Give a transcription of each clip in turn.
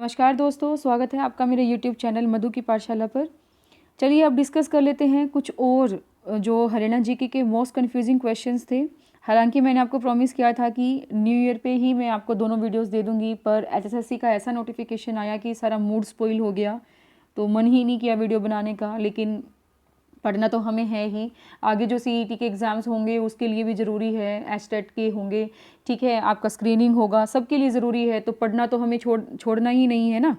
नमस्कार दोस्तों, स्वागत है आपका मेरे YouTube चैनल मधु की पाठशाला पर। चलिए अब डिस्कस कर लेते हैं कुछ और जो हरियाणा जीके के मोस्ट कन्फ्यूजिंग क्वेश्चंस थे। हालांकि मैंने आपको प्रॉमिस किया था कि न्यू ईयर पे ही मैं आपको दोनों वीडियोस दे दूंगी, पर एचएसएससी का ऐसा नोटिफिकेशन आया कि सारा मूड स्पॉइल हो गया, तो मन ही नहीं किया वीडियो बनाने का। लेकिन पढ़ना तो हमें है ही, आगे जो सीईटी के एग्ज़ाम्स होंगे उसके लिए भी ज़रूरी है, एचटेट के होंगे, ठीक है, आपका स्क्रीनिंग होगा, सबके लिए ज़रूरी है, तो पढ़ना तो हमें छोड़ना ही नहीं है ना।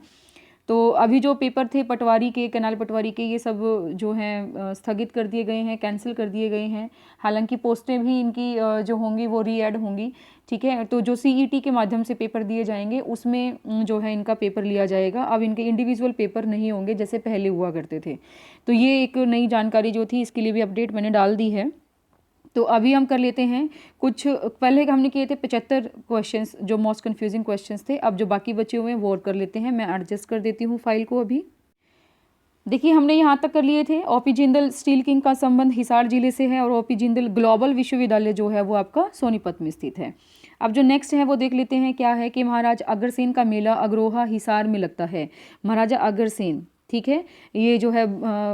तो अभी जो पेपर थे पटवारी के, कैनाल पटवारी के, ये सब जो हैं स्थगित कर दिए गए हैं, कैंसिल कर दिए गए हैं। हालांकि पोस्टें भी इनकी जो होंगी वो री ऐड होंगी, ठीक है। तो जो सीईटी के माध्यम से पेपर दिए जाएंगे उसमें जो है इनका पेपर लिया जाएगा। अब इनके इंडिविजुअल पेपर नहीं होंगे जैसे पहले हुआ करते थे। तो ये एक नई जानकारी जो थी, इसके लिए भी अपडेट मैंने डाल दी है। तो अभी हम कर लेते हैं कुछ, पहले हमने किए थे 75 क्वेश्चंस जो मोस्ट कन्फ्यूजिंग क्वेश्चंस थे। अब जो बाकी बचे हुए हैं वो और कर लेते हैं। मैं एडजस्ट कर देती हूँ फाइल को। अभी देखिए, हमने यहाँ तक कर लिए थे। ओपी जिंदल स्टील किंग का संबंध हिसार जिले से है और ओपी जिंदल ग्लोबल विश्वविद्यालय जो है वो आपका सोनीपत में स्थित है। अब जो नेक्स्ट है वो देख लेते हैं क्या है कि महाराजा अग्रसेन का मेला अग्रोहा हिसार में लगता है। महाराजा अग्रसेन, ठीक है, ये जो है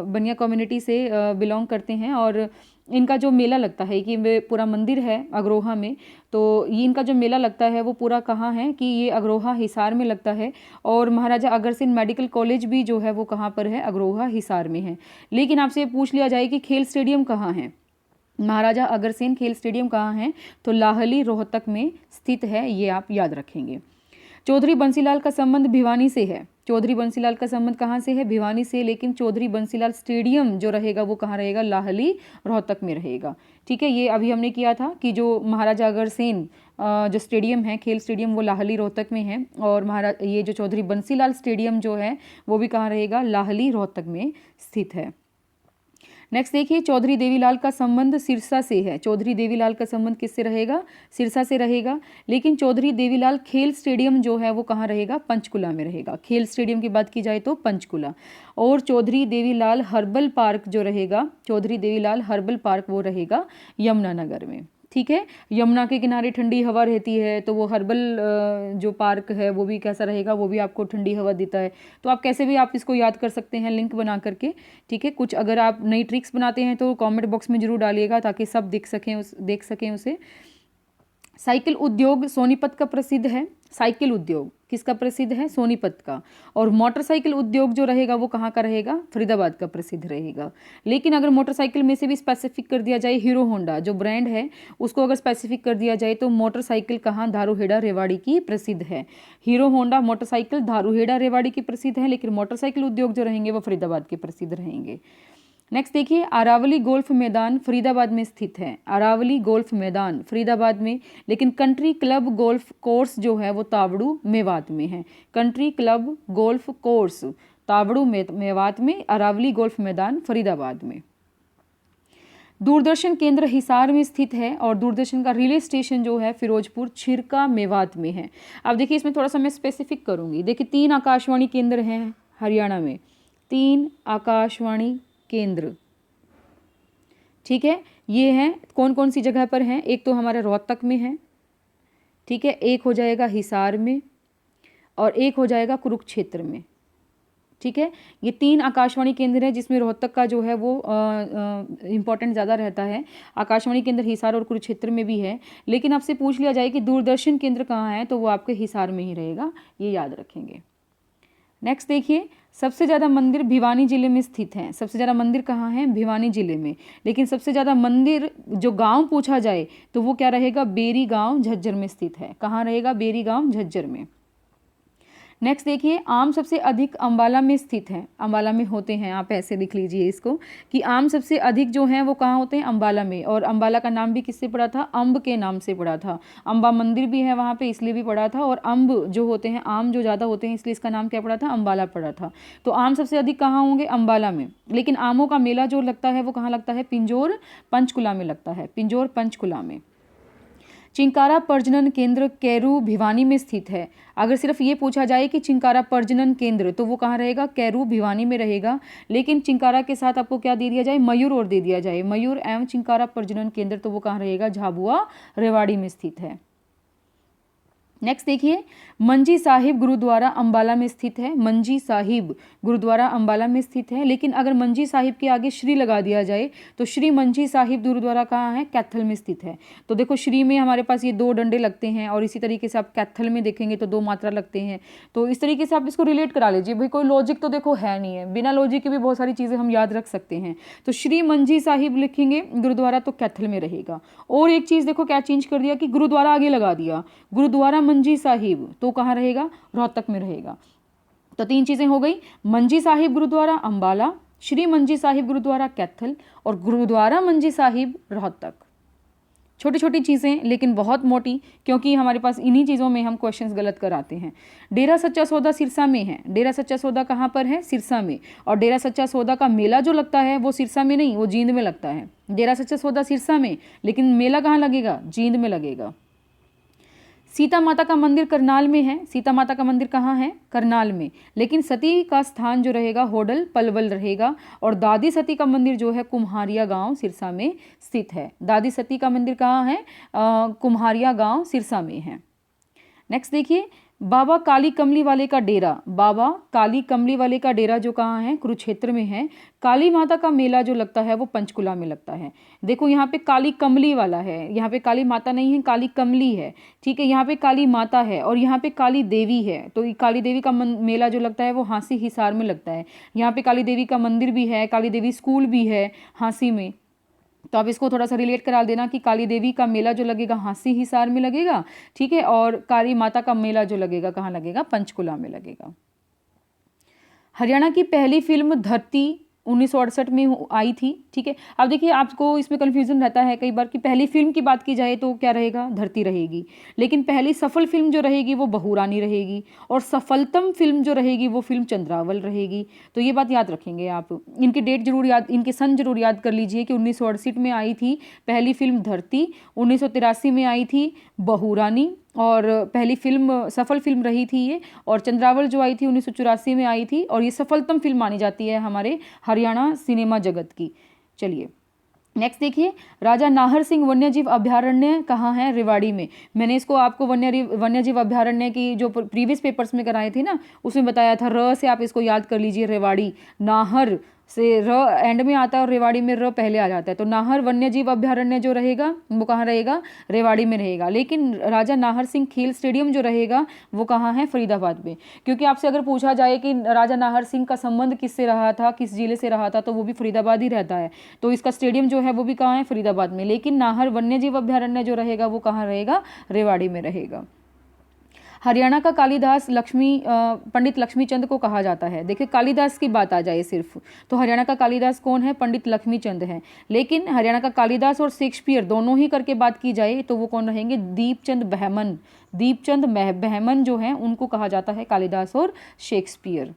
बनिया कम्युनिटी से बिलोंग करते हैं और इनका जो मेला लगता है कि वे पूरा मंदिर है अग्रोहा में, तो ये इनका जो मेला लगता है वो पूरा कहाँ है कि ये अग्रोहा हिसार में लगता है। और महाराजा अग्रसेन मेडिकल कॉलेज भी जो है वो कहाँ पर है, अग्रोहा हिसार में है। लेकिन आपसे पूछ लिया जाए कि खेल स्टेडियम कहाँ है, महाराजा अग्रसेन खेल स्टेडियम कहाँ है, तो लाहली रोहतक में स्थित है, ये आप याद रखेंगे। चौधरी बंसीलाल का संबंध भिवानी से है। चौधरी बंसीलाल का संबंध कहाँ से है, भिवानी से। लेकिन चौधरी बंसीलाल स्टेडियम जो रहेगा वो कहाँ रहेगा, लाहली रोहतक में रहेगा, ठीक है। ये अभी हमने किया था कि जो महाराजा अग्रसेन जो स्टेडियम है, खेल स्टेडियम, वो लाहली रोहतक में है। और ये जो चौधरी बंसीलाल स्टेडियम जो है वो भी कहाँ रहेगा, लाहली रोहतक में स्थित है। नेक्स्ट देखिए, चौधरी देवीलाल का संबंध सिरसा से है। चौधरी देवीलाल का संबंध किससे रहेगा, सिरसा से रहेगा। लेकिन चौधरी देवीलाल खेल स्टेडियम जो है वो कहाँ रहेगा, पंचकुला में रहेगा। खेल स्टेडियम की बात की जाए तो पंचकुला। और चौधरी देवीलाल हर्बल पार्क जो रहेगा, चौधरी देवीलाल हर्बल पार्क वो रहेगा यमुनानगर में, ठीक है। यमुना के किनारे ठंडी हवा रहती है, तो वो हर्बल जो पार्क है वो भी कैसा रहेगा, वो भी आपको ठंडी हवा देता है। तो आप कैसे भी आप इसको याद कर सकते हैं लिंक बना करके, ठीक है। कुछ अगर आप नई ट्रिक्स बनाते हैं तो कमेंट बॉक्स में जरूर डालिएगा ताकि सब देख सकें उसे। साइकिल उद्योग सोनीपत का प्रसिद्ध है। साइकिल उद्योग किसका प्रसिद्ध है, सोनीपत का। और मोटरसाइकिल उद्योग जो रहेगा वो कहाँ का रहेगा, फरीदाबाद का प्रसिद्ध रहेगा। लेकिन अगर मोटरसाइकिल में से भी स्पेसिफिक कर दिया जाए, हीरो होंडा जो ब्रांड है उसको अगर स्पेसिफिक कर दिया जाए तो मोटरसाइकिल कहाँ, धारूहेड़ा रेवाड़ी की प्रसिद्ध है। Hero Honda motorcycle Dharuhera Rewari की प्रसिद्ध है, लेकिन मोटरसाइकिल उद्योग जो रहेंगे वो फरीदाबाद के प्रसिद्ध रहेंगे। नेक्स्ट देखिए, अरावली गोल्फ मैदान फरीदाबाद में स्थित है। अरावली गोल्फ मैदान फरीदाबाद में, लेकिन कंट्री क्लब गोल्फ कोर्स जो है वो तावड़ू मेवात में है। Country club golf course Tauru Mewat में, अरावली गोल्फ मैदान फरीदाबाद में। दूरदर्शन केंद्र हिसार में स्थित है और दूरदर्शन का रिले स्टेशन जो है फिरोजपुर छिरका मेवात में है। अब देखिए, इसमें थोड़ा सा मैं स्पेसिफिक करूंगी। देखिए, 3 आकाशवाणी केंद्र हैं हरियाणा में, 3 आकाशवाणी केंद्र, ठीक है। ये हैं कौन कौन सी जगह पर हैं, एक तो हमारा रोहतक में है, ठीक है, एक हो जाएगा हिसार में और एक हो जाएगा कुरुक्षेत्र में, ठीक है। ये 3 आकाशवाणी केंद्र हैं जिसमें रोहतक का जो है वो इम्पोर्टेंट ज़्यादा रहता है। आकाशवाणी केंद्र हिसार और कुरुक्षेत्र में भी है। लेकिन आपसे पूछ लिया जाए कि दूरदर्शन केंद्र कहाँ है, तो वो आपके हिसार में ही रहेगा, ये याद रखेंगे। नेक्स्ट देखिए, सबसे ज़्यादा मंदिर भिवानी जिले में स्थित हैं। सबसे ज़्यादा मंदिर कहाँ हैं, भिवानी जिले में। लेकिन सबसे ज़्यादा मंदिर जो गांव पूछा जाए तो वो क्या रहेगा, बेरी गांव झज्जर में स्थित है। कहाँ रहेगा, बेरी गांव झज्जर में। नेक्स्ट देखिए, आम सबसे अधिक अंबाला में स्थित है। अंबाला में होते हैं, आप ऐसे लिख लीजिए इसको कि आम सबसे अधिक जो हैं वो कहाँ होते हैं, अंबाला में। और अंबाला का नाम भी किससे पड़ा था, अम्ब के नाम से पड़ा था। अंबा मंदिर भी है वहाँ पे, इसलिए भी पड़ा था। और अम्ब जो होते हैं, आम जो ज़्यादा होते हैं, इसलिए इसका नाम क्या पड़ा था, अंबाला पड़ा था। तो आम सबसे अधिक कहाँ होंगे, अंबाला में। लेकिन आमों का मेला जो लगता है वो कहाँ लगता है, पिंजौर पंचकुला में लगता है, पिंजौर पंचकुला में। चिंकारा प्रजनन केंद्र कैरू भिवानी में स्थित है। अगर सिर्फ ये पूछा जाए कि चिंकारा प्रजनन केंद्र, तो वो कहाँ रहेगा, कैरू भिवानी में रहेगा। लेकिन चिंकारा के साथ आपको क्या दे दिया जाए, मयूर और दे दिया जाए, मयूर एवं चिंकारा प्रजनन केंद्र, तो वो कहाँ रहेगा, झाबुआ रेवाड़ी में स्थित है। नेक्स्ट देखिए, मंजी साहिब गुरुद्वारा अंबाला में स्थित है। मंजी साहिब गुरुद्वारा अंबाला में स्थित है, लेकिन अगर मंजी साहिब के आगे श्री लगा दिया जाए तो श्री मंजी साहिब गुरुद्वारा कहाँ है? कैथल में स्थित है। तो देखो श्री में हमारे पास ये 2 डंडे लगते हैं और इसी तरीके से आप कैथल में देखेंगे तो 2 मात्रा लगते हैं। तो इस तरीके से आप इसको रिलेट करा लीजिए। भाई कोई लॉजिक तो देखो है नहीं है, बिना लॉजिक के भी बहुत सारी चीज़ें हम याद रख सकते हैं। तो श्री मंजी साहिब लिखेंगे गुरुद्वारा तो कैथल में रहेगा। और एक चीज़ देखो क्या चेंज कर दिया कि गुरुद्वारा आगे लगा दिया, गुरुद्वारा मंजी साहिब तो कहाँ रहेगा? रोहतक में रहेगा। तो 3 चीज़ें हो गई, मंजी साहिब गुरुद्वारा अंबाला, श्री मंजी साहिब गुरुद्वारा कैथल और गुरुद्वारा मंजी साहिब रोहतक। छोटी छोटी चीज़ें लेकिन बहुत मोटी, क्योंकि हमारे पास इन्हीं चीज़ों में हम क्वेश्चंस गलत कराते हैं। डेरा सच्चा सौदा सिरसा में है। डेरा सच्चा सौदा कहाँ पर है? सिरसा में। और डेरा सच्चा सौदा का मेला जो लगता है वो सिरसा में नहीं, वो जींद में लगता है। डेरा सच्चा सौदा सिरसा में, लेकिन मेला कहाँ लगेगा? जींद में लगेगा। सीता माता का मंदिर करनाल में है। सीता माता का मंदिर कहाँ है? करनाल में। लेकिन सती का स्थान जो रहेगा होडल पलवल रहेगा। और दादी सती का मंदिर जो है कुम्हारिया गांव सिरसा में स्थित है। दादी सती का मंदिर कहाँ है? कुम्हारिया गांव सिरसा में है। नेक्स्ट देखिए, बाबा काली कमली वाले का डेरा। बाबा काली कमली वाले का डेरा जो कहाँ है? कुरुक्षेत्र में है। काली माता का मेला जो लगता है वो पंचकुला में लगता है। देखो यहाँ पे काली कमली वाला है, यहाँ पे काली माता नहीं है, काली कमली है। ठीक है, यहाँ पे काली माता है और यहाँ पे काली देवी है। तो काली देवी का मेला जो लगता है वो हाँसी हिसार में लगता है। यहाँ पे काली देवी का मंदिर भी है, काली देवी स्कूल भी है हाँसी में। तो आप इसको थोड़ा सा रिलेट करा देना कि काली देवी का मेला जो लगेगा हाँसी हिसार में लगेगा। ठीक है, और काली माता का मेला जो लगेगा कहाँ लगेगा? पंचकुला में लगेगा। हरियाणा की पहली फिल्म धरती 1968 में आई थी। ठीक है, अब देखिए आपको इसमें कन्फ्यूजन रहता है कई बार कि पहली फिल्म की बात की जाए तो क्या रहेगा? धरती रहेगी। लेकिन पहली सफल फिल्म जो रहेगी वो बहू रानी रहेगी और सफलतम फिल्म जो रहेगी वो फिल्म चंद्रावल रहेगी। तो ये बात याद रखेंगे आप। इनकी डेट जरूर याद, इनके सन जरूर याद कर लीजिए कि 1968 में आई थी पहली फिल्म धरती, 1983 में आई थी बहू रानी और पहली फिल्म सफल फिल्म रही थी ये। और चंद्रावल जो आई थी 1984 में आई थी और ये सफलतम फिल्म मानी जाती है हमारे हरियाणा सिनेमा जगत की। चलिए नेक्स्ट देखिए, राजा नाहर सिंह वन्यजीव अभ्यारण्य कहाँ है? रेवाड़ी में। मैंने इसको आपको वन्यजीव अभ्यारण्य की जो प्रीवियस पेपर्स में कराए थे ना, उसमें बताया था। र से आप इसको याद कर लीजिए, रेवाड़ी। नाहर से र एंड में आता है और रेवाड़ी में र पहले आ जाता है। तो नाहर वन्यजीव अभ्यारण्य जो रहेगा वो कहाँ रहेगा? रेवाड़ी में रहेगा। लेकिन राजा नाहर सिंह खेल स्टेडियम जो रहेगा वो कहाँ है? फरीदाबाद में। क्योंकि आपसे अगर पूछा जाए कि राजा नाहर सिंह का संबंध किससे रहा था, किस जिले से रहा था, तो वो भी फरीदाबाद ही रहता है। तो इसका स्टेडियम जो है वो भी कहाँ है? फरीदाबाद में। लेकिन नाहर वन्यजीव अभ्यारण्य जो रहेगा वो कहाँ रहेगा? रेवाड़ी में रहेगा। हरियाणा का कालिदास पंडित लक्ष्मीचंद को कहा जाता है। देखिए कालिदास की बात आ जाए सिर्फ तो हरियाणा का कालिदास कौन है? पंडित लक्ष्मीचंद है। लेकिन हरियाणा का कालिदास और शेक्सपियर दोनों ही करके बात की जाए तो वो कौन रहेंगे? दीपचंद बहमन। दीपचंद बहमन जो है उनको कहा जाता है कालिदास और शेक्सपियर।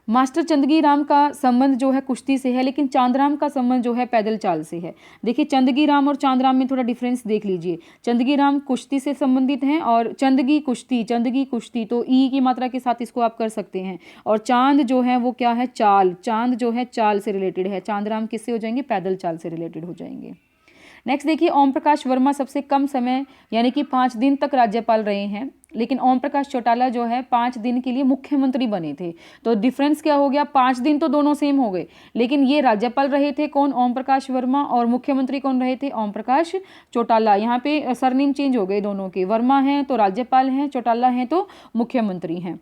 मास्टर चंदगी राम का संबंध जो है कुश्ती से है, लेकिन चांदराम का संबंध जो है पैदल चाल से है। देखिए चंदगी राम और चांदराम में थोड़ा डिफरेंस देख लीजिए। चंदगी राम कुश्ती से संबंधित हैं और चंदगी कुश्ती तो ई की मात्रा के साथ इसको आप कर सकते हैं। और चांद जो है वो क्या है? चाल। चांद जो है चाल से रिलेटेड है। चांदराम किससे हो जाएंगे? पैदल चाल से रिलेटेड हो जाएंगे। नेक्स्ट देखिए, ओम प्रकाश वर्मा सबसे कम समय यानी कि 5 दिन तक राज्यपाल रहे हैं। लेकिन ओम प्रकाश चौटाला जो है 5 दिन के लिए मुख्यमंत्री बने थे। तो डिफरेंस क्या हो गया? 5 दिन तो दोनों सेम हो गए, लेकिन ये राज्यपाल रहे थे कौन? ओम प्रकाश वर्मा। और मुख्यमंत्री कौन रहे थे? ओम प्रकाश चौटाला। यहाँ पे सरनेम चेंज हो गए दोनों के। वर्मा हैं तो राज्यपाल हैं, चौटाला हैं तो मुख्यमंत्री हैं।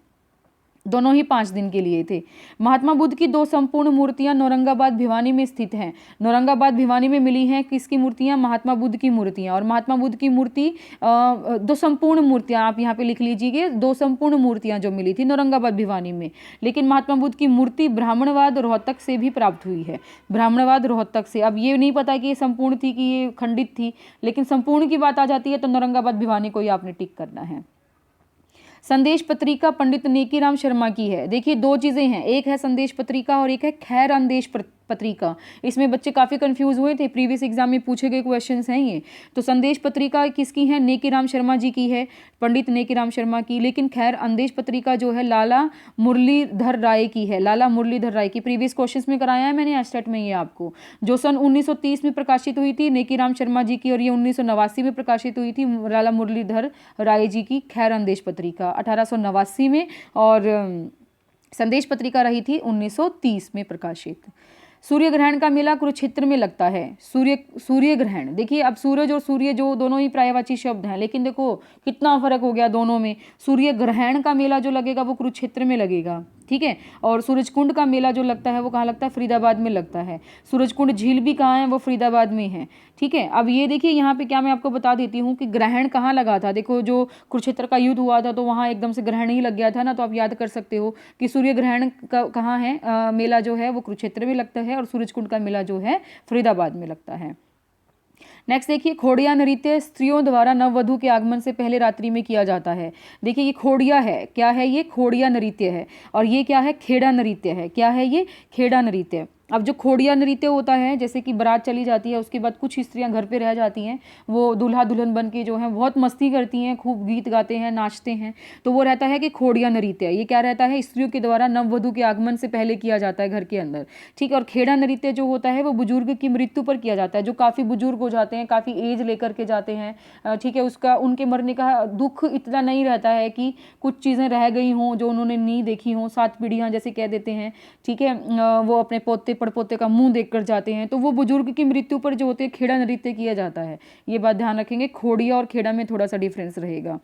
दोनों ही 5 दिन के लिए थे। महात्मा बुद्ध की 2 संपूर्ण मूर्तियां औरंगाबाद भिवानी में स्थित हैं। औरंगाबाद भिवानी में मिली हैं किसकी मूर्तियां? महात्मा बुद्ध की मूर्तियां। और महात्मा बुद्ध की मूर्ति 2 संपूर्ण मूर्तियां आप यहाँ पे लिख लीजिए, 2 संपूर्ण मूर्तियां जो मिली थी औरंगाबाद भिवानी में। लेकिन महात्मा बुद्ध की मूर्ति ब्राह्मणवाद रोहतक से भी प्राप्त हुई है। ब्राह्मणवाद रोहतक से। अब ये नहीं पता कि ये संपूर्ण थी कि ये खंडित थी, लेकिन संपूर्ण की बात आ जाती है तो औरंगाबाद भिवानी को ही आपने टिक करना है। संदेश पत्रिका पंडित नेकीराम शर्मा की है। देखिए 2 चीज़ें हैं, एक है संदेश पत्रिका और एक है खैर अंदेश पत्रिका। इसमें बच्चे काफ़ी कंफ्यूज हुए थे, प्रीवियस एग्जाम में पूछे गए क्वेश्चंस हैं ये। तो संदेश पत्रिका किसकी है? नेकीराम शर्मा जी की है, पंडित नेकीराम शर्मा की। लेकिन खैर अंदेश पत्रिका जो है लाला मुरलीधर राय की है, लाला मुरलीधर राय की। प्रीवियस क्वेश्चंस में कराया है मैंने एस्टेट में ये आपको, जो सन 1930 में प्रकाशित हुई थी नेकीराम शर्मा जी की, और ये 1989 में प्रकाशित हुई थी लाला मुरलीधर राय जी की खैर अंदेश पत्रिका 1889 में, और संदेश पत्रिका रही थी 1930 में प्रकाशित। सूर्य ग्रहण का मेला कुरुक्षेत्र में लगता है। सूर्य ग्रहण, देखिए अब सूरज और सूर्य जो दोनों ही पर्यायवाची शब्द हैं, लेकिन देखो कितना फर्क हो गया दोनों में। सूर्य ग्रहण का मेला जो लगेगा वो कुरुक्षेत्र में लगेगा, ठीक है। और सूरजकुंड का मेला जो लगता है वो कहाँ लगता है? फरीदाबाद में लगता है। सूरजकुंड झील भी कहाँ है? वो फरीदाबाद में है, ठीक है। अब ये देखिए यहाँ पे क्या मैं आपको बता देती हूँ कि ग्रहण कहाँ लगा था। देखो जो कुरुक्षेत्र का युद्ध हुआ था तो वहाँ एकदम से ग्रहण ही लग गया था ना, तो आप याद कर सकते हो कि सूर्य ग्रहण कहाँ है, मेला जो है वो कुरुक्षेत्र में लगता है, और सूरजकुंड का मेला जो है फरीदाबाद में लगता है। नेक्स्ट देखिए, खोड़िया नृत्य स्त्रियों द्वारा नववधु के आगमन से पहले रात्रि में किया जाता है। देखिए ये खोड़िया है, क्या है ये? खोड़िया नृत्य है। और ये क्या है? खेड़ा नृत्य है। क्या है ये? खेड़ा नृत्य। अब जो खोड़िया नृत्य होता है, जैसे कि बारात चली जाती है, उसके बाद कुछ स्त्रियां घर पे रह जाती हैं, वो दूल्हा दुल्हन बन के जो है बहुत मस्ती करती हैं, खूब गीत गाते हैं, नाचते हैं, तो वो रहता है कि खोड़िया नृत्य। ये क्या रहता है? स्त्रियों के द्वारा नववधु के आगमन से पहले किया जाता है घर के अंदर, ठीक है। और खेड़ा नृत्य जो होता है वो बुजुर्ग की मृत्यु पर किया जाता है, जो काफ़ी बुजुर्ग हो जाते हैं, काफ़ी एज लेकर के जाते हैं, ठीक है। उसका उनके मरने का दुख इतना नहीं रहता है कि कुछ चीज़ें रह गई हों जो उन्होंने नहीं देखी हों, 7 पीढ़ियाँ जैसे कह देते हैं, ठीक है। वो अपने पोते पड़पोते का मुंह देखकर जाते हैं, तो वो बुजुर्ग की मृत्यु पर जो होते हैं खेड़ा नृत्य किया जाता है। ये बात ध्यान रखेंगे, खोड़िया और खेड़ा में थोड़ा सा डिफरेंस रहेगा।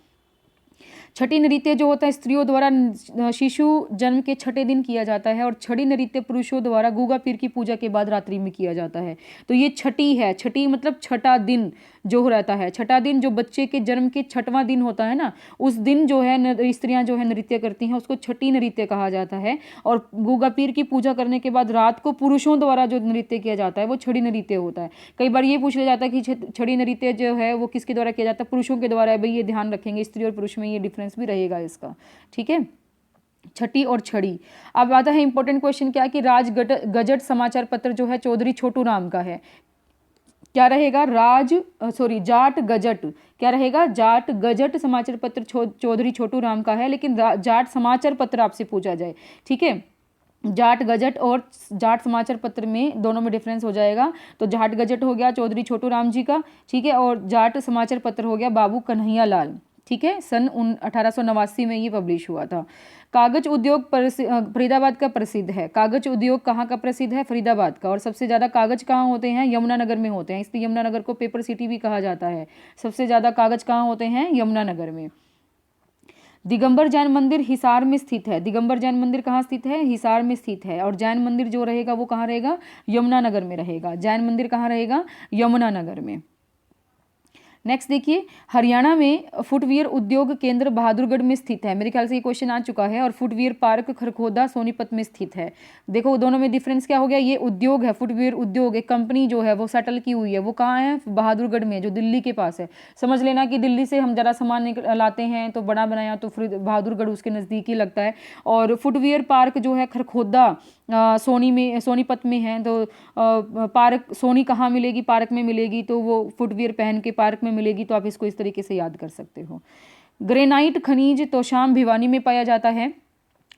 छठी नृत्य जो होता है स्त्रियों द्वारा शिशु जन्म के छठे दिन किया जाता है, और छठी नृत्य पुरुषों द्वारा गुगा पीर की पूजा के बाद रात्रि में किया जाता है। तो ये छठी है, छठी मतलब छठा दिन जो रहता है, छठा दिन जो बच्चे के जन्म के छठवां दिन होता है ना, उस दिन जो है स्त्रियां जो है नृत्य करती हैं, उसको छठी नृत्य कहा जाता है। और गुगा पीर की पूजा करने के बाद रात को पुरुषों द्वारा जो नृत्य किया जाता है वो छठी नृत्य होता है। कई बार ये पूछ लिया जाता है कि छठी नृत्य जो है वो किसके द्वारा किया जाता है? पुरुषों के द्वारा है। भाई ये ध्यान रखेंगे, स्त्री और पुरुष में ये डिफरेंस भी रहेगा इसका, ठीक है। छठी और छड़ी। अब आता है इंपॉर्टेंट क्वेश्चन, क्या कि राज गजट समाचार पत्र जो है चौधरी छोटू राम का है। क्या रहेगा? जाट गजट, क्या रहेगा? जाट गजट समाचार पत्र चौधरी छोटू राम का है, लेकिन जाट समाचार पत्र आपसे पूछा जाए, ठीक है। जाट गजट और जाट समाचार पत्र में दोनों में डिफरेंस हो जाएगा। तो जाट गजट हो गया चौधरी छोटू राम जी का, ठीक है, और जाट समाचार पत्र हो गया बाबू कन्हैया लाल, ठीक है। सन 1889 में ये पब्लिश हुआ था। कागज उद्योग फरीदाबाद का प्रसिद्ध है। कागज उद्योग कहाँ का प्रसिद्ध है? फरीदाबाद का। और सबसे ज़्यादा कागज कहाँ होते हैं? यमुनानगर में होते हैं, इसलिए यमुनानगर को पेपर सिटी भी कहा जाता है। सबसे ज़्यादा कागज कहाँ होते हैं? यमुनानगर में। दिगंबर जैन मंदिर हिसार में स्थित है। दिगंबर जैन मंदिर कहाँ स्थित है? हिसार में स्थित है। और जैन मंदिर जो रहेगा वो कहाँ रहेगा? यमुनानगर में रहेगा। जैन मंदिर कहाँ रहेगा? यमुनानगर में। नेक्स्ट देखिए, हरियाणा में फुटवियर उद्योग केंद्र बहादुरगढ़ में स्थित है। मेरे ख्याल से ये क्वेश्चन आ चुका है। और फुटवियर पार्क खरखोदा सोनीपत में स्थित है। देखो दोनों में डिफरेंस क्या हो गया? ये उद्योग है, फुटवियर उद्योग, एक कंपनी जो है वो सेटल की हुई है, वो कहाँ है? बहादुरगढ़ में, जो दिल्ली के पास है। समझ लेना कि दिल्ली से हम जरा सामान लाते हैं तो बड़ा बनाया तो फिर बहादुरगढ़ उसके नज़दीक ही लगता है। और फुटवियर पार्क जो है खरखोदा सोनीपत में है। तो पार्क सोनी कहाँ मिलेगी? पार्क में मिलेगी, तो वो फुटवियर पहन के पार्क में मिलेगी। तो आप इसको इस तरीके से याद कर सकते हो। ग्रेनाइट खनिज तोशाम भिवानी में पाया जाता है,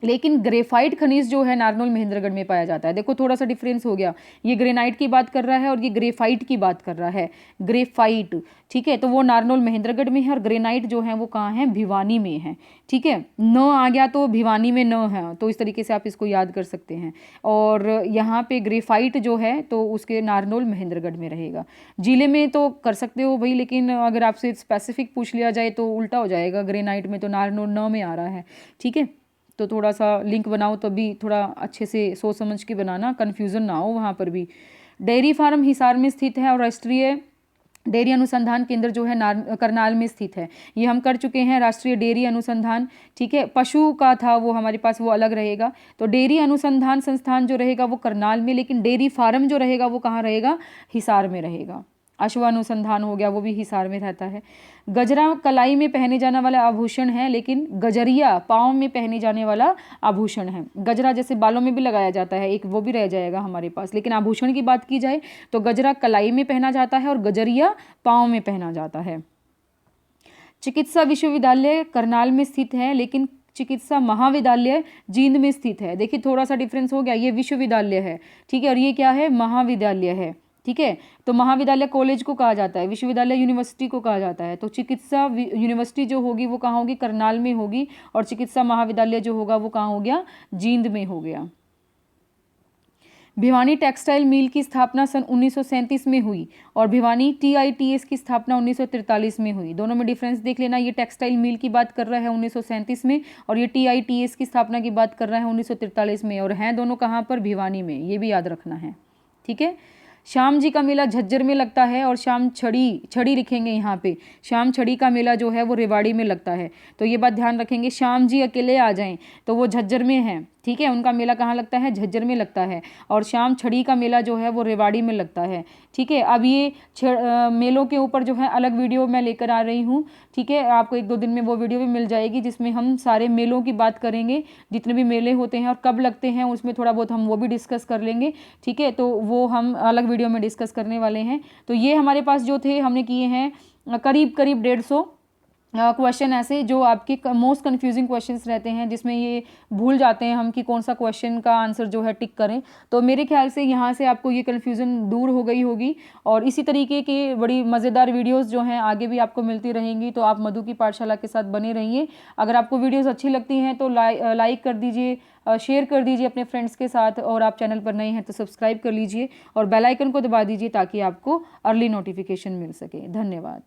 लेकिन ग्रेफाइट खनिज जो है नारनौल महेंद्रगढ़ में पाया जाता है। देखो थोड़ा सा डिफरेंस हो गया, ये ग्रेनाइट की बात कर रहा है और ये ग्रेफाइट की बात कर रहा है। ग्रेफाइट, ठीक है, तो वो नारनौल महेंद्रगढ़ में है, और ग्रेनाइट जो है वो कहाँ है? भिवानी में है, ठीक है। न आ गया तो भिवानी में न है, तो इस तरीके से आप इसको याद कर सकते हैं। और यहाँ पे ग्रेफाइट जो है तो उसके नारनौल महेंद्रगढ़ में रहेगा। जिले में तो कर सकते हो भाई, लेकिन अगर आपसे स्पेसिफिक पूछ लिया जाए तो उल्टा हो जाएगा। ग्रेनाइट में तो नारनौल न में आ रहा है, ठीक है। तो थोड़ा सा लिंक बनाओ तो भी थोड़ा अच्छे से सोच समझ के बनाना, कन्फ्यूज़न ना हो वहाँ पर भी। डेयरी फार्म हिसार में स्थित है, और राष्ट्रीय डेयरी अनुसंधान केंद्र जो है करनाल में स्थित है। ये हम कर चुके हैं, राष्ट्रीय डेयरी अनुसंधान, ठीक है। पशु का था वो हमारे पास, वो अलग रहेगा। तो डेयरी अनुसंधान संस्थान जो रहेगा वो करनाल में, लेकिन डेयरी फार्म जो रहेगा वो कहाँ रहेगा? हिसार में रहेगा। अश्वानुसंधान हो गया, वो भी हिसार में रहता है। गजरा कलाई में पहने जाने वाला आभूषण है, लेकिन गजरिया पाँव में पहने जाने वाला आभूषण है। गजरा जैसे बालों में भी लगाया जाता है, एक वो भी रह जाएगा हमारे पास, लेकिन आभूषण की बात की जाए तो गजरा कलाई में पहना जाता है और गजरिया पाँव में पहना जाता है। चिकित्सा विश्वविद्यालय करनाल में स्थित है, लेकिन चिकित्सा महाविद्यालय जींद में स्थित है। देखिए थोड़ा सा डिफरेंस हो गया, ये विश्वविद्यालय है, ठीक है, और ये क्या है, महाविद्यालय है, ठीक है। तो महाविद्यालय कॉलेज को कहा जाता है, विश्वविद्यालय यूनिवर्सिटी को कहा जाता है। तो चिकित्सा यूनिवर्सिटी जो होगी वो कहाँ होगी, करनाल में होगी, और चिकित्सा महाविद्यालय जो होगा वो कहाँ हो गया, जींद में हो गया। भिवानी टेक्सटाइल मिल की स्थापना सन 1937 में हुई और भिवानी TITS की स्थापना 1943 में हुई। दोनों में डिफरेंस देख लेना, ये टेक्सटाइल मिल की बात कर रहा है 1937 में, और ये TITS की स्थापना की बात कर रहा है 1943 में, और हैं दोनों कहाँ पर, भिवानी में, ये भी याद रखना है, ठीक है। श्याम जी का मेला झज्जर में लगता है, और श्याम छड़ी लिखेंगे यहाँ पे, श्याम छड़ी का मेला जो है वो रेवाड़ी में लगता है। तो ये बात ध्यान रखेंगे, श्याम जी अकेले आ जाएं तो वो झज्जर में हैं, ठीक है, उनका मेला कहाँ लगता है, झज्जर में लगता है, और श्याम छड़ी का मेला जो है वो रेवाड़ी में लगता है, ठीक है। अब ये मेलों के ऊपर जो है अलग वीडियो मैं लेकर आ रही हूँ, ठीक है, आपको 1-2 दिन में वो वीडियो भी मिल जाएगी, जिसमें हम सारे मेलों की बात करेंगे, जितने भी मेले होते हैं और कब लगते हैं, उसमें थोड़ा बहुत हम वो भी डिस्कस कर लेंगे, ठीक है। तो वो हम अलग वीडियो में डिस्कस करने वाले हैं। तो ये हमारे पास जो थे हमने किए हैं करीब 150 क्वेश्चन ऐसे जो आपके मोस्ट कन्फ्यूजिंग क्वेश्चंस रहते हैं, जिसमें ये भूल जाते हैं हम कि कौन सा क्वेश्चन का आंसर जो है टिक करें। तो मेरे ख्याल से यहाँ से आपको ये कन्फ्यूज़न दूर हो गई होगी, और इसी तरीके की बड़ी मज़ेदार वीडियोस जो हैं आगे भी आपको मिलती रहेंगी। तो आप मधु की पाठशाला के साथ बने रहिए। अगर आपको वीडियोज़ अच्छी लगती हैं तो लाइक कर दीजिए, शेयर कर दीजिए अपने फ्रेंड्स के साथ, और आप चैनल पर नए हैं तो सब्सक्राइब कर लीजिए और बेल आइकन को दबा दीजिए ताकि आपको अर्ली नोटिफिकेशन मिल सके। धन्यवाद।